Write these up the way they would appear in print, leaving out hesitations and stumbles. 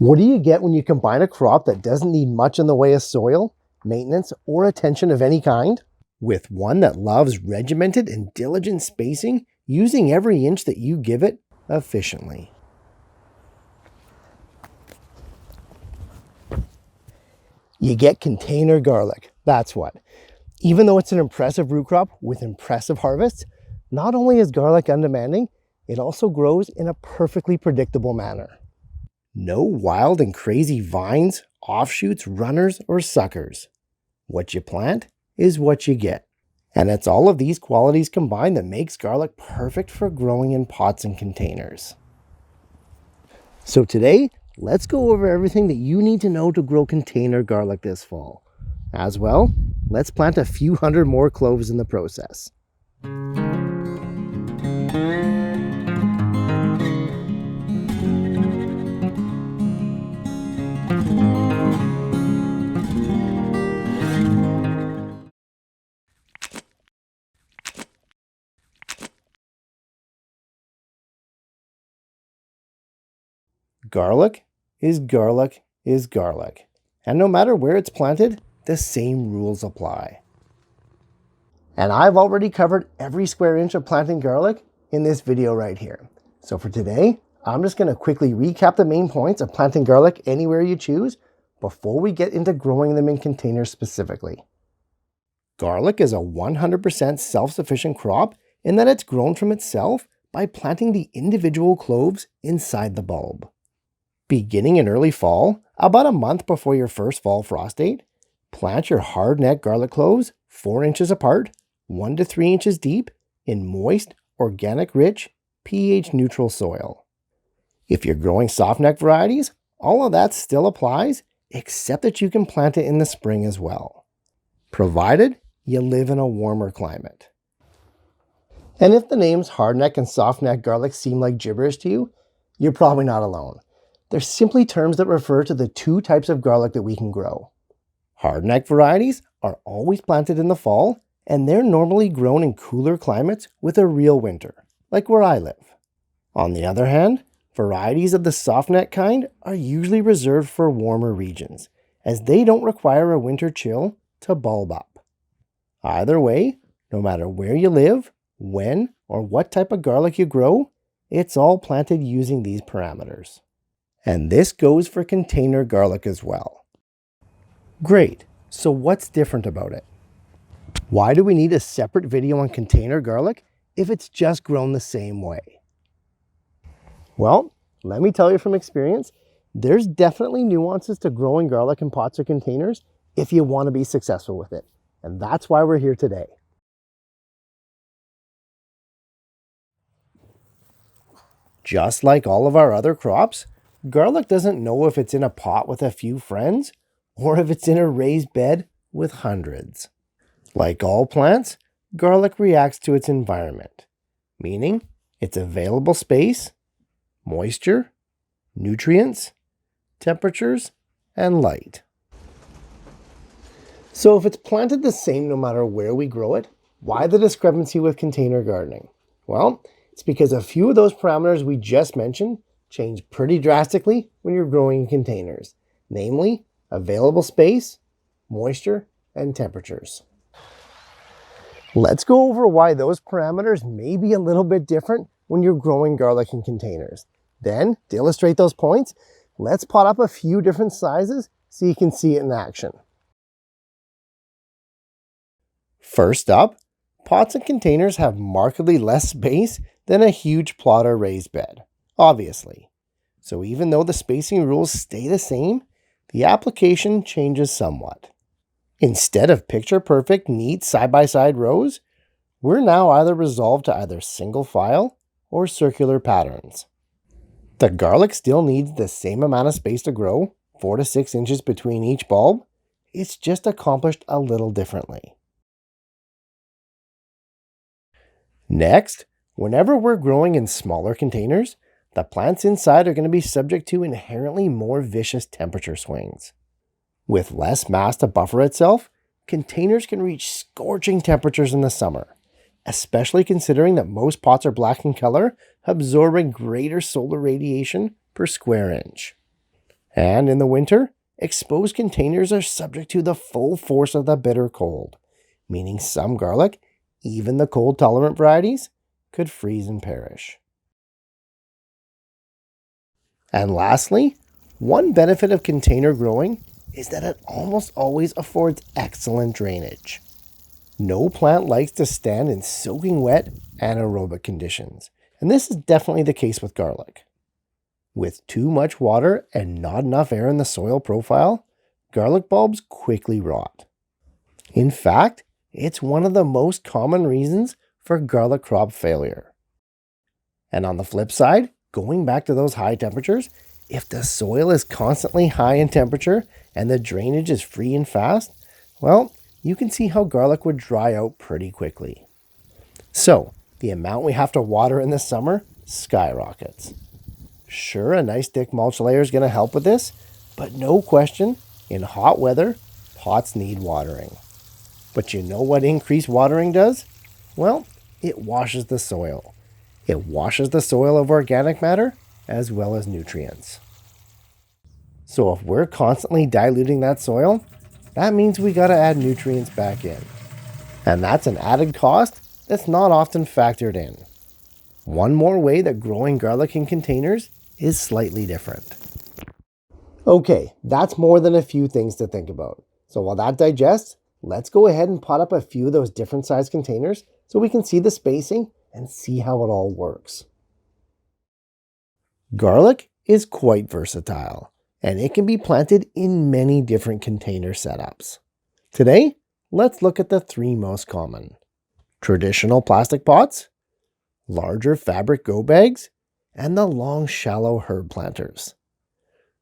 What do you get when you combine a crop that doesn't need much in the way of soil, maintenance, or attention of any kind, with one that loves regimented and diligent spacing, using every inch that you give it efficiently? You get container garlic, that's what. Even though it's an impressive root crop with impressive harvests, not only is garlic undemanding, it also grows in a perfectly predictable manner. No wild and crazy vines, offshoots, runners, or suckers. What you plant is what you get. And it's all of these qualities combined that makes garlic perfect for growing in pots and containers. So today, let's go over everything that you need to know to grow container garlic this fall. As well, let's plant a few hundred more cloves in the process. Garlic is garlic is garlic. And no matter where it's planted, the same rules apply. And I've already covered every square inch of planting garlic in this video right here. So for today, I'm just going to quickly recap the main points of planting garlic anywhere you choose before we get into growing them in containers specifically. Garlic is a 100% self-sufficient crop in that it's grown from itself by planting the individual cloves inside the bulb. Beginning in early fall, about a month before your first fall frost date, plant your hard-neck garlic cloves 4 inches apart, 1 to 3 inches deep, in moist, organic-rich, pH-neutral soil. If you're growing soft-neck varieties, all of that still applies, except that you can plant it in the spring as well, provided you live in a warmer climate. And if the names hard-neck and soft-neck garlic seem like gibberish to you, you're probably not alone. They're simply terms that refer to the two types of garlic that we can grow. Hardneck varieties are always planted in the fall, and they're normally grown in cooler climates with a real winter, like where I live. On the other hand, varieties of the softneck kind are usually reserved for warmer regions, as they don't require a winter chill to bulb up. Either way, no matter where you live, when, or what type of garlic you grow, it's all planted using these parameters. And this goes for container garlic as well. Great, so what's different about it? Why do we need a separate video on container garlic if it's just grown the same way? Well, let me tell you from experience, there's definitely nuances to growing garlic in pots or containers if you want to be successful with it. And that's why we're here today. Just like all of our other crops, garlic doesn't know if it's in a pot with a few friends or if it's in a raised bed with hundreds. Like all plants, garlic reacts to its environment, meaning its available space, moisture, nutrients, temperatures, and light. So if it's planted the same no matter where we grow it, why the discrepancy with container gardening? Well, it's because a few of those parameters we just mentioned change pretty drastically when you're growing in containers, namely available space, moisture, and temperatures. Let's go over why those parameters may be a little bit different when you're growing garlic in containers. Then, to illustrate those points, let's pot up a few different sizes so you can see it in action. First up, pots and containers have markedly less space than a huge plot or raised bed, obviously. So even though the spacing rules stay the same, the application changes somewhat. Instead of picture-perfect, neat side-by-side rows, we're now either resolved to either single file or circular patterns. The garlic still needs the same amount of space to grow, 4 to 6 inches between each bulb. It's just accomplished a little differently. Next, whenever we're growing in smaller containers, the plants inside are going to be subject to inherently more vicious temperature swings. With less mass to buffer itself, containers can reach scorching temperatures in the summer, especially considering that most pots are black in color, absorbing greater solar radiation per square inch. And in the winter, exposed containers are subject to the full force of the bitter cold, meaning some garlic, even the cold-tolerant varieties, could freeze and perish. And lastly, one benefit of container growing is that it almost always affords excellent drainage. No plant likes to stand in soaking wet, anaerobic conditions, and this is definitely the case with garlic. With too much water and not enough air in the soil profile, garlic bulbs quickly rot. In fact, it's one of the most common reasons for garlic crop failure. And on the flip side, going back to those high temperatures, if the soil is constantly high in temperature and the drainage is free and fast, well, you can see how garlic would dry out pretty quickly. So, the amount we have to water in the summer skyrockets. Sure, a nice thick mulch layer is going to help with this, but no question, in hot weather, pots need watering. But you know what increased watering does? Well, it washes the soil. It washes the soil of organic matter as well as nutrients. So if we're constantly diluting that soil, that means we got to add nutrients back in. And that's an added cost that's not often factored in. One more way that growing garlic in containers is slightly different. Okay, that's more than a few things to think about. So while that digests, let's go ahead and pot up a few of those different size containers so we can see the spacing and see how it all works. Garlic is quite versatile, and it can be planted in many different container setups. Today, let's look at the three most common: traditional plastic pots, larger fabric grow bags, and the long, shallow herb planters.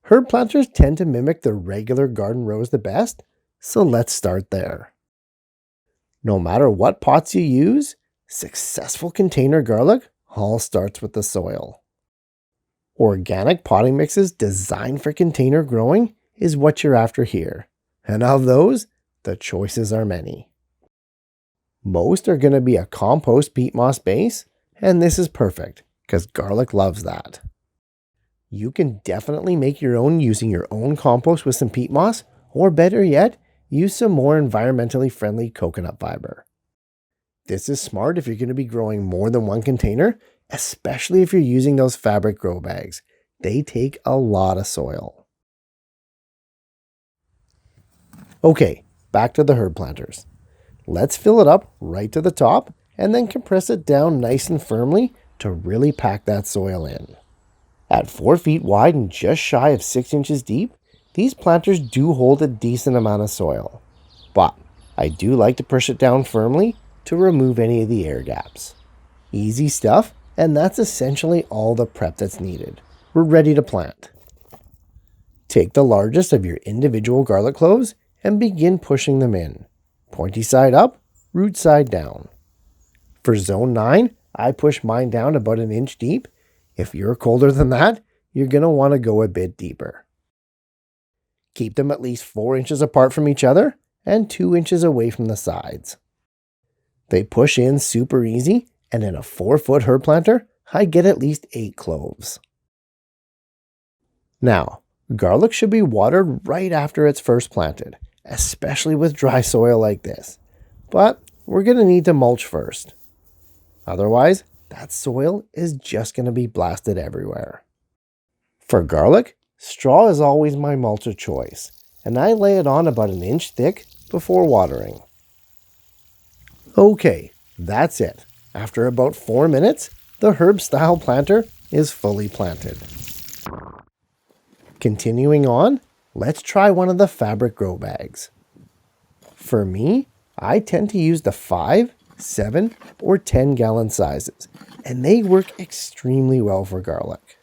Herb planters tend to mimic the regular garden rows the best, so let's start there. No matter what pots you use, successful container garlic all starts with the soil. Organic potting mixes designed for container growing is what you're after here, and of those, the choices are many. Most are going to be a compost peat moss base, and this is perfect because garlic loves that. You can definitely make your own using your own compost with some peat moss, or better yet, use some more environmentally friendly coconut fiber. This is smart if you're going to be growing more than one container, especially if you're using those fabric grow bags. They take a lot of soil. Okay, back to the herb planters. Let's fill it up right to the top and then compress it down nice and firmly to really pack that soil in. At 4 feet wide and just shy of 6 inches deep, these planters do hold a decent amount of soil, but I do like to push it down firmly to remove any of the air gaps. Easy stuff, and that's essentially all the prep that's needed. We're ready to plant. Take the largest of your individual garlic cloves and begin pushing them in. Pointy side up, root side down. For zone 9, I push mine down about 1 inch deep. If you're colder than that, you're going to want to go a bit deeper. Keep them at least 4 inches apart from each other and 2 inches away from the sides. They push in super easy, and in a 4-foot herb planter, I get at least 8 cloves. Now, garlic should be watered right after it's first planted, especially with dry soil like this. But we're going to need to mulch first. Otherwise, that soil is just going to be blasted everywhere. For garlic, straw is always my mulch of choice, and I lay it on about 1 inch thick before watering. Okay, that's it. After about 4 minutes, the herb-style planter is fully planted. Continuing on, let's try one of the fabric grow bags. For me, I tend to use the 5, 7, or 10 gallon sizes, and they work extremely well for garlic.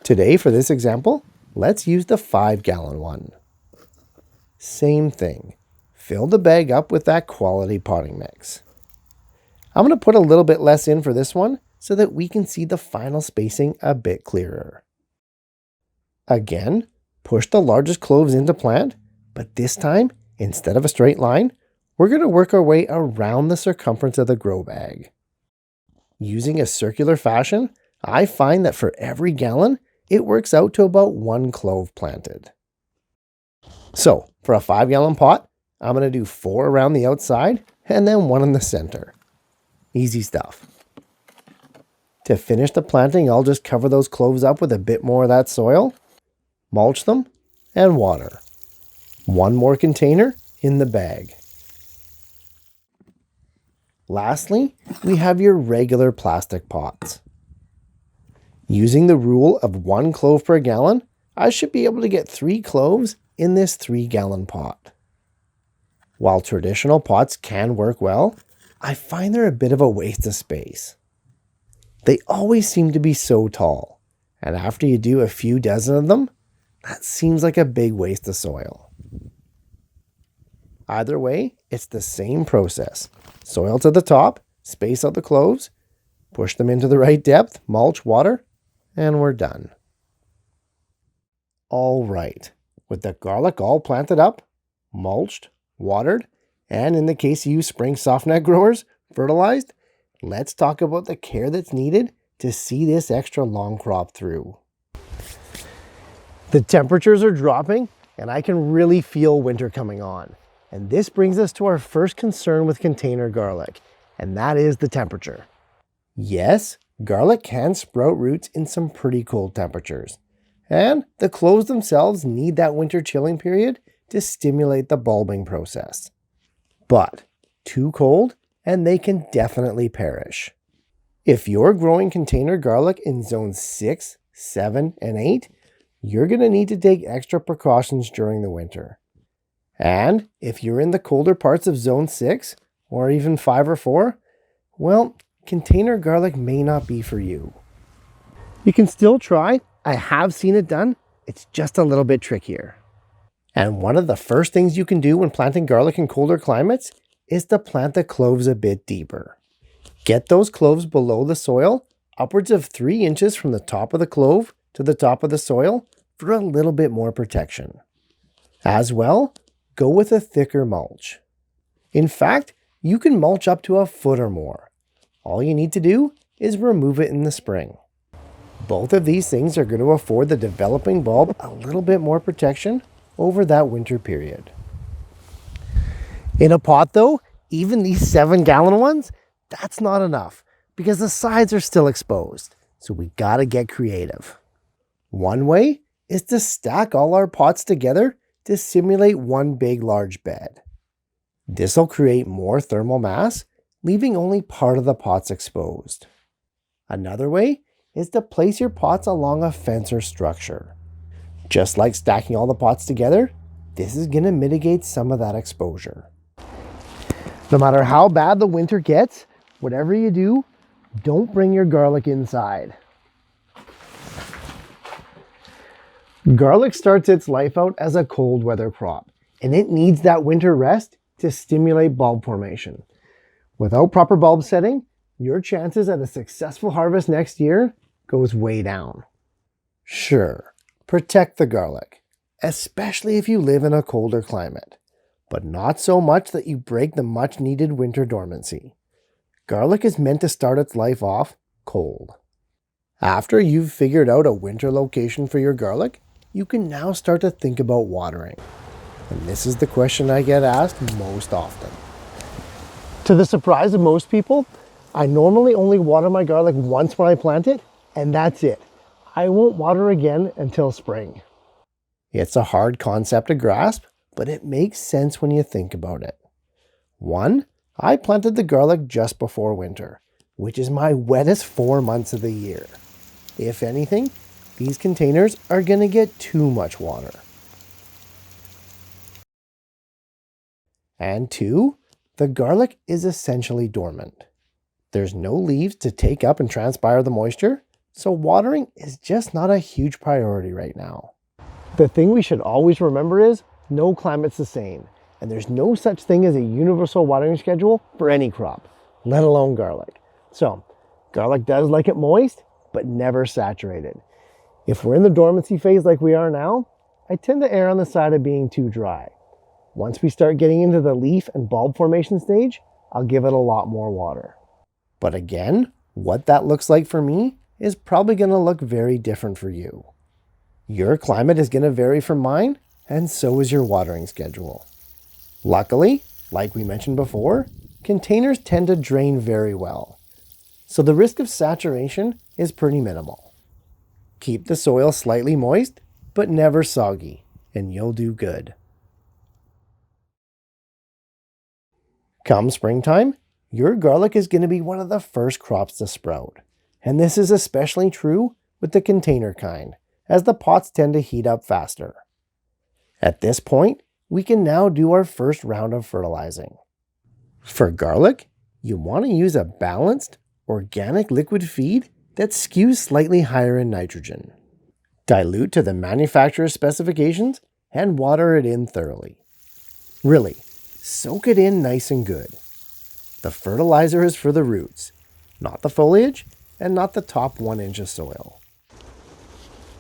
Today, for this example, let's use the 5-gallon one. Same thing. Fill the bag up with that quality potting mix. I'm going to put a little bit less in for this one so that we can see the final spacing a bit clearer. Again, push the largest cloves into plant, but this time, instead of a straight line, we're going to work our way around the circumference of the grow bag. Using a circular fashion, I find that for every gallon, it works out to about 1 clove planted. So for a 5-gallon pot, I'm going to do 4 around the outside and then 1 in the center. Easy stuff. To finish the planting, I'll just cover those cloves up with a bit more of that soil, mulch them, and water. 1 more container in the bag. Lastly, we have your regular plastic pots. Using the rule of 1 clove per gallon, I should be able to get 3 cloves in this 3-gallon pot. While traditional pots can work well, I find they're a bit of a waste of space. They always seem to be so tall, and after you do a few dozen of them, that seems like a big waste of soil. Either way, it's the same process. Soil to the top, space out the cloves, push them into the right depth, mulch, water, and we're done. All right, with the garlic all planted up, mulched, watered, and in the case of you spring softnet growers, fertilized, let's talk about the care that's needed to see this extra long crop through. The temperatures are dropping, and I can really feel winter coming on. And this brings us to our first concern with container garlic, and that is the temperature. Yes, garlic can sprout roots in some pretty cold temperatures, and the cloves themselves need that winter chilling period to stimulate the bulbing process. But too cold, and they can definitely perish. If you're growing container garlic in zones 6, 7, and 8, you're going to need to take extra precautions during the winter. And if you're in the colder parts of zone 6, or even 5 or 4, well, container garlic may not be for you. You can still try. I have seen it done. It's just a little bit trickier. And one of the first things you can do when planting garlic in colder climates is to plant the cloves a bit deeper. Get those cloves below the soil, upwards of 3 inches from the top of the clove to the top of the soil for a little bit more protection. As well, go with a thicker mulch. In fact, you can mulch up to 1 foot or more. All you need to do is remove it in the spring. Both of these things are going to afford the developing bulb a little bit more protection over that winter period. In a pot though, even these 7-gallon ones, that's not enough because the sides are still exposed. So we gotta get creative. One way is to stack all our pots together to simulate one big large bed. This will create more thermal mass, leaving only part of the pots exposed. Another way is to place your pots along a fence or structure. Just like stacking all the pots together, this is going to mitigate some of that exposure. No matter how bad the winter gets, whatever you do, don't bring your garlic inside. Garlic starts its life out as a cold weather crop, and it needs that winter rest to stimulate bulb formation. Without proper bulb setting, your chances at a successful harvest next year goes way down. Sure, protect the garlic, especially if you live in a colder climate, but not so much that you break the much needed winter dormancy. Garlic is meant to start its life off cold. After you've figured out a winter location for your garlic, you can now start to think about watering. And this is the question I get asked most often. To the surprise of most people, I normally only water my garlic once when I plant it, and that's it. I won't water again until spring. It's a hard concept to grasp, but it makes sense when you think about it. 1, I planted the garlic just before winter, which is my wettest 4 months of the year. If anything, these containers are going to get too much water. And 2, the garlic is essentially dormant. There's no leaves to take up and transpire the moisture, so watering is just not a huge priority right now. The thing we should always remember is no climate's the same, and there's no such thing as a universal watering schedule for any crop, let alone garlic. So, garlic does like it moist, but never saturated. If we're in the dormancy phase like we are now, I tend to err on the side of being too dry. Once we start getting into the leaf and bulb formation stage, I'll give it a lot more water. But again, what that looks like for me is probably going to look very different for you. Your climate is going to vary from mine, and so is your watering schedule. Luckily, like we mentioned before, containers tend to drain very well, so the risk of saturation is pretty minimal. Keep the soil slightly moist, but never soggy, and you'll do good. Come springtime, your garlic is going to be one of the first crops to sprout, and this is especially true with the container kind, as the pots tend to heat up faster. At this point, we can now do our first round of fertilizing. For garlic, you want to use a balanced, organic liquid feed that skews slightly higher in nitrogen. Dilute to the manufacturer's specifications and water it in thoroughly. Really, soak it in nice and good. The fertilizer is for the roots, not the foliage and not the top 1 inch of soil.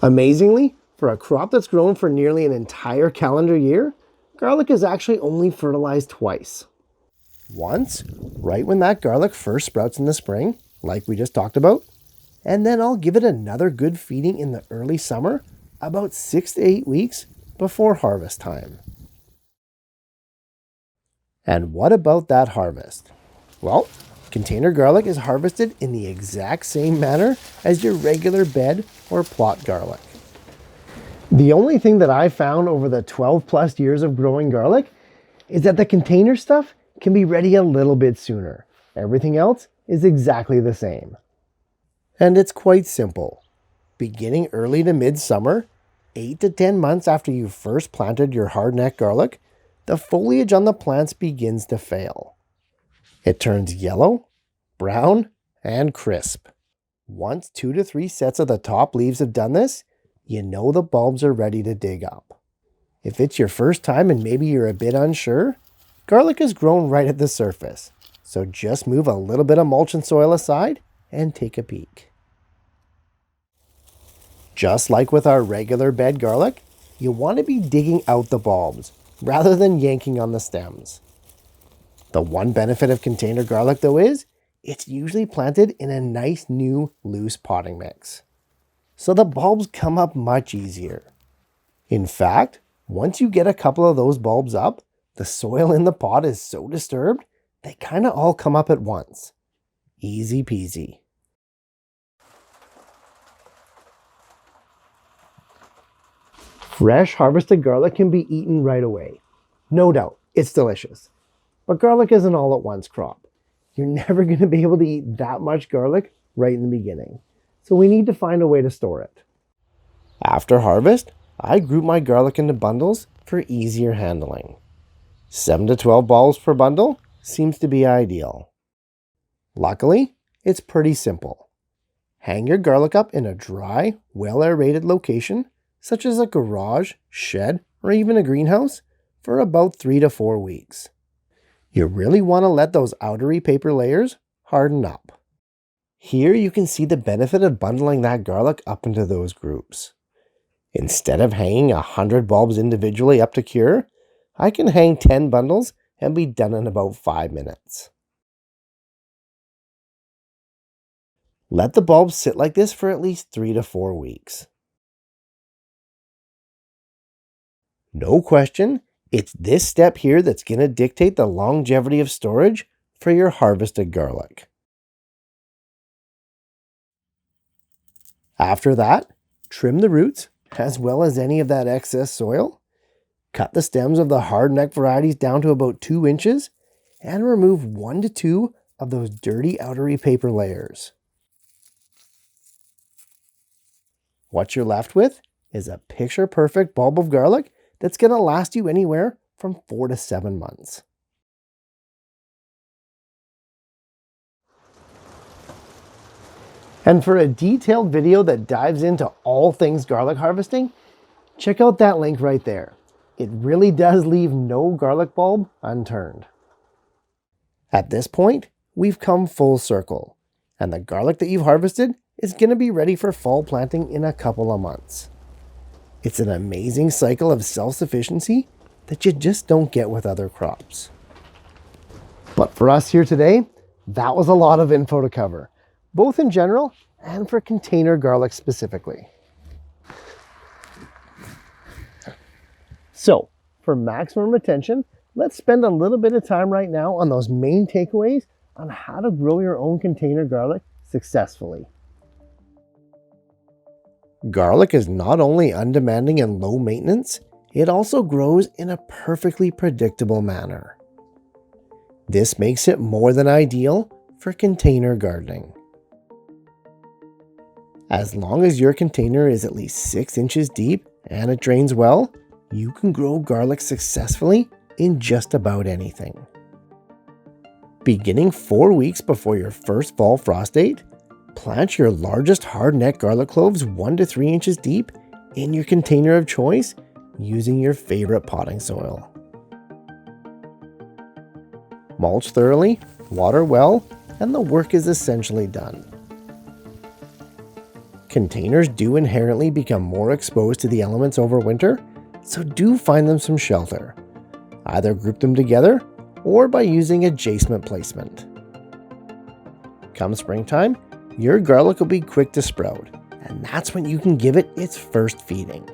Amazingly, for a crop that's grown for nearly an entire calendar year, garlic is actually only fertilized twice. Once, right when that garlic first sprouts in the spring, like we just talked about, and then I'll give it another good feeding in the early summer, about 6 to 8 weeks before harvest time. And what about that harvest? Well, container garlic is harvested in the exact same manner as your regular bed or plot garlic. The only thing that I found over the 12 plus years of growing garlic is that the container stuff can be ready a little bit sooner. Everything else is exactly the same. And it's quite simple. Beginning early to mid-summer, 8 to 10 months after you first planted your hardneck garlic, the foliage on the plants begins to fail. It turns yellow, brown, and crisp. Once 2 to 3 sets of the top leaves have done this, you know the bulbs are ready to dig up. If it's your first time and maybe you're a bit unsure, garlic is grown right at the surface, so just move a little bit of mulch and soil aside and take a peek. Just like with our regular bed garlic, you want to be digging out the bulbs rather than yanking on the stems. The one benefit of container garlic though is, it's usually planted in a nice new loose potting mix, so the bulbs come up much easier. In fact, once you get a couple of those bulbs up, the soil in the pot is so disturbed, they kind of all come up at once. Easy peasy. Fresh harvested garlic can be eaten right away. No doubt, it's delicious. But garlic is an all-at-once crop. You're never going to be able to eat that much garlic right in the beginning. So we need to find a way to store it. After harvest, I group my garlic into bundles for easier handling. 7 to 12 bulbs per bundle seems to be ideal. Luckily, it's pretty simple. Hang your garlic up in a dry, well-aerated location, such as a garage, shed, or even a greenhouse, for about 3 to 4 weeks. You really want to let those outery paper layers harden up. Here you can see the benefit of bundling that garlic up into those groups. Instead of hanging 100 bulbs individually up to cure, I can hang 10 bundles and be done in about 5 minutes. Let the bulbs sit like this for at least 3 to 4 weeks. No question, it's this step here that's going to dictate the longevity of storage for your harvested garlic. After that, trim the roots as well as any of that excess soil. Cut the stems of the hardneck varieties down to about 2 inches and remove 1 to 2 of those dirty outery paper layers. What you're left with is a picture-perfect bulb of garlic that's going to last you anywhere from 4 to 7 months. And for a detailed video that dives into all things garlic harvesting, check out that link right there. It really does leave no garlic bulb unturned. At this point, we've come full circle, and the garlic that you've harvested is going to be ready for fall planting in a couple of months. It's an amazing cycle of self-sufficiency that you just don't get with other crops. But for us here today, that was a lot of info to cover, both in general and for container garlic specifically. So, for maximum retention, let's spend a little bit of time right now on those main takeaways on how to grow your own container garlic successfully. Garlic is not only undemanding and low maintenance, it also grows in a perfectly predictable manner. This makes it more than ideal for container gardening. As long as your container is at least 6 inches deep and it drains well, you can grow garlic successfully in just about anything. Beginning 4 weeks before your first fall frost date, plant your largest hard-neck garlic cloves 1 to 3 inches deep in your container of choice using your favorite potting soil. Mulch thoroughly, water well, and the work is essentially done. Containers do inherently become more exposed to the elements over winter, so do find them some shelter. Either group them together or by using adjacent placement. Come springtime, your garlic will be quick to sprout, and that's when you can give it its first feeding.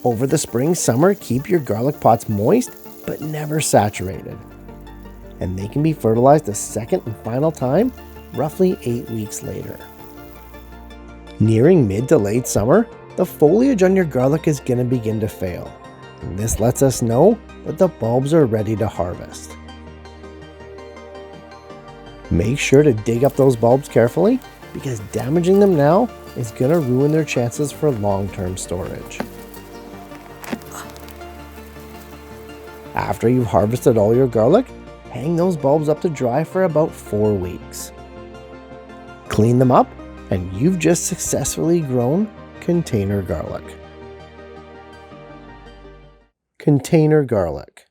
Over the spring-summer, keep your garlic pots moist but never saturated, and they can be fertilized a second and final time roughly 8 weeks later. Nearing mid to late summer, the foliage on your garlic is going to begin to fail, and this lets us know that the bulbs are ready to harvest. Make sure to dig up those bulbs carefully, because damaging them now is going to ruin their chances for long-term storage. After you've harvested all your garlic, hang those bulbs up to dry for about 4 weeks. Clean them up, and you've just successfully grown container garlic. Container garlic.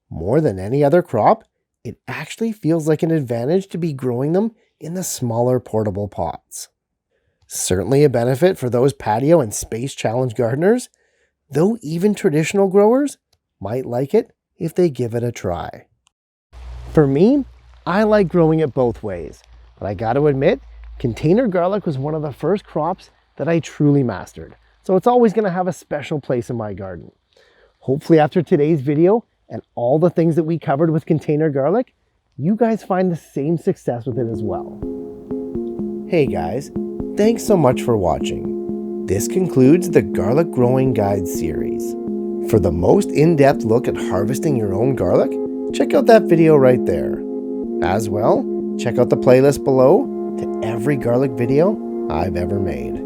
More than any other crop, it actually feels like an advantage to be growing them in the smaller portable pots. Certainly a benefit for those patio and space challenge gardeners, though even traditional growers might like it if they give it a try. For me, I like growing it both ways, but I gotta admit, container garlic was one of the first crops that I truly mastered, so it's always gonna have a special place in my garden. Hopefully after today's video and all the things that we covered with container garlic, you guys find the same success with it as well. Hey guys, thanks so much for watching. This concludes the Garlic Growing Guide series. For the most in-depth look at harvesting your own garlic, check out that video right there. As well, check out the playlist below to every garlic video I've ever made.